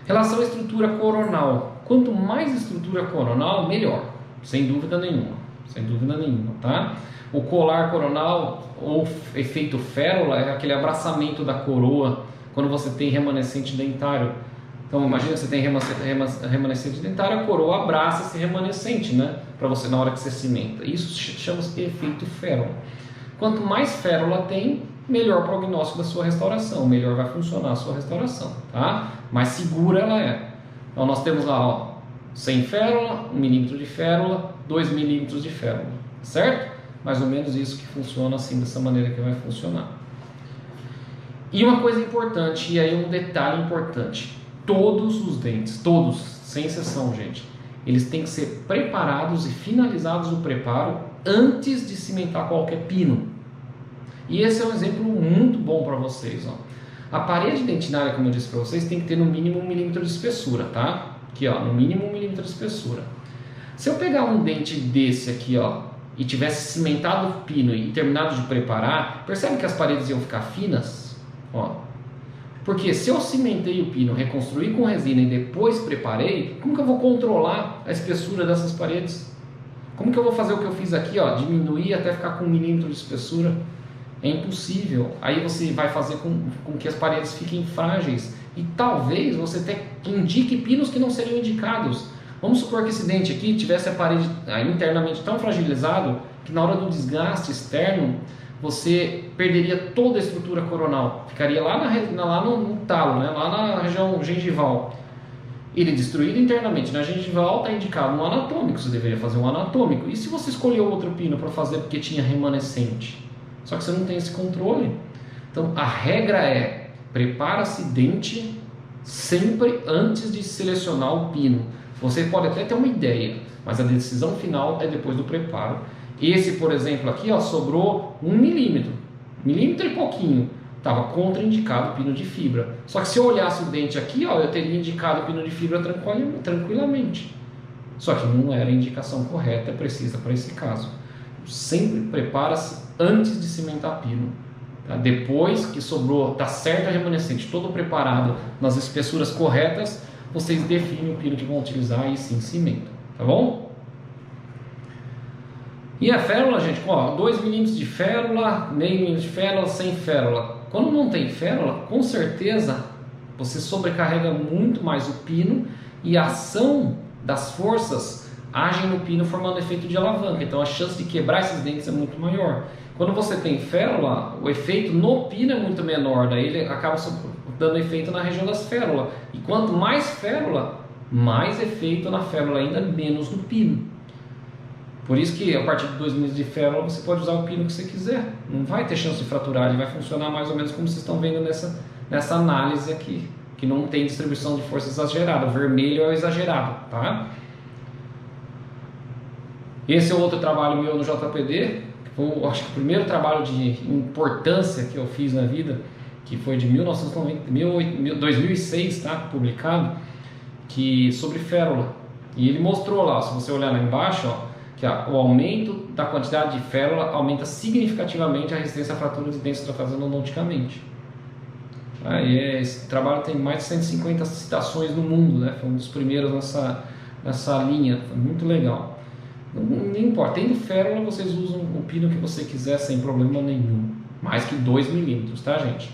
Relação à estrutura coronal. Quanto mais estrutura coronal, melhor. Sem dúvida nenhuma. Sem dúvida nenhuma, tá? O colar coronal ou efeito férula é aquele abraçamento da coroa quando você tem remanescente dentário. Então imagina, você tem remanescente dentário, a coroa abraça esse remanescente, né? Para você na hora que você cimenta. Isso chama-se de efeito férula. Quanto mais férula tem, melhor o prognóstico da sua restauração, melhor vai funcionar a sua restauração, tá? Mais segura ela é. Então nós temos lá, ó, 100 férula, 1 milímetro de férula, 2 milímetros de férula, certo? Mais ou menos isso que funciona assim, dessa maneira que vai funcionar. E uma coisa importante, e aí um detalhe importante, todos os dentes, todos, sem exceção, gente, eles têm que ser preparados e finalizados o preparo antes de cimentar qualquer pino. E esse é um exemplo muito bom para vocês, ó. A parede dentinária, como eu disse para vocês, tem que ter no mínimo 1 milímetro de espessura, tá? Aqui, ó, no mínimo 1 milímetro de espessura. Se eu pegar um dente desse aqui, ó, e tivesse cimentado o pino e terminado de preparar, percebe que as paredes iam ficar finas? Ó. Porque se eu cimentei o pino, reconstruí com resina e depois preparei, como que eu vou controlar a espessura dessas paredes? Como que eu vou fazer o que eu fiz aqui, ó, diminuir até ficar com 1 milímetro de espessura? É impossível. Aí você vai fazer com que as paredes fiquem frágeis e talvez você até indique pinos que não seriam indicados. Vamos supor que esse dente aqui tivesse a parede internamente tão fragilizado que na hora do desgaste externo você perderia toda a estrutura coronal, ficaria lá, lá no talo, né? Lá na região gengival. Ele destruído internamente na gengival está indicado um anatômico, você deveria fazer um anatômico. E se você escolheu outro pino para fazer porque tinha remanescente? Só que você não tem esse controle. Então a regra é: prepara-se dente sempre antes de selecionar o pino. Você pode até ter uma ideia, mas a decisão final é depois do preparo. Esse, por exemplo, aqui, ó, sobrou 1 milímetro, milímetro e pouquinho, estava contraindicado o pino de fibra. Só que se eu olhasse o dente aqui, ó, eu teria indicado o pino de fibra tranquilamente. Só que não era a indicação correta, precisa para esse caso. Sempre prepara-se antes de cimentar pino. Tá? Depois que sobrou, está certo a remanescente, todo preparado nas espessuras corretas, vocês definem o pino que vão utilizar e sim cimentam, tá bom? E a férula, gente, ó, 2 milímetros de férula, meio milímetro de férula, sem férula. Quando não tem férula, com certeza você sobrecarrega muito mais o pino e a ação das forças agem no pino formando efeito de alavanca. Então a chance de quebrar esses dentes é muito maior. Quando você tem férula, o efeito no pino é muito menor, daí ele acaba dando efeito na região das férulas. E quanto mais férula, mais efeito na férula, ainda menos no pino. Por isso que a partir de 2 milímetros de férula você pode usar o pino que você quiser. Não vai ter chance de fraturar, ele vai funcionar mais ou menos como vocês estão vendo nessa análise aqui, que não tem distribuição de força exagerada. O vermelho é o exagerado, tá? Esse é outro trabalho meu no JPD, que foi, acho que o primeiro trabalho de importância que eu fiz na vida, que foi de 2006, tá? Publicado, sobre férula. E ele mostrou lá, se você olhar lá embaixo, ó, que o aumento da quantidade de férula aumenta significativamente a resistência à fratura de dentes tratados endodonticamente. Esse trabalho tem mais de 150 citações no mundo, né? Foi um dos primeiros nessa linha, foi muito legal. Não importa, tendo férula vocês usam o pino que você quiser sem problema nenhum, mais que 2 milímetros, tá, gente?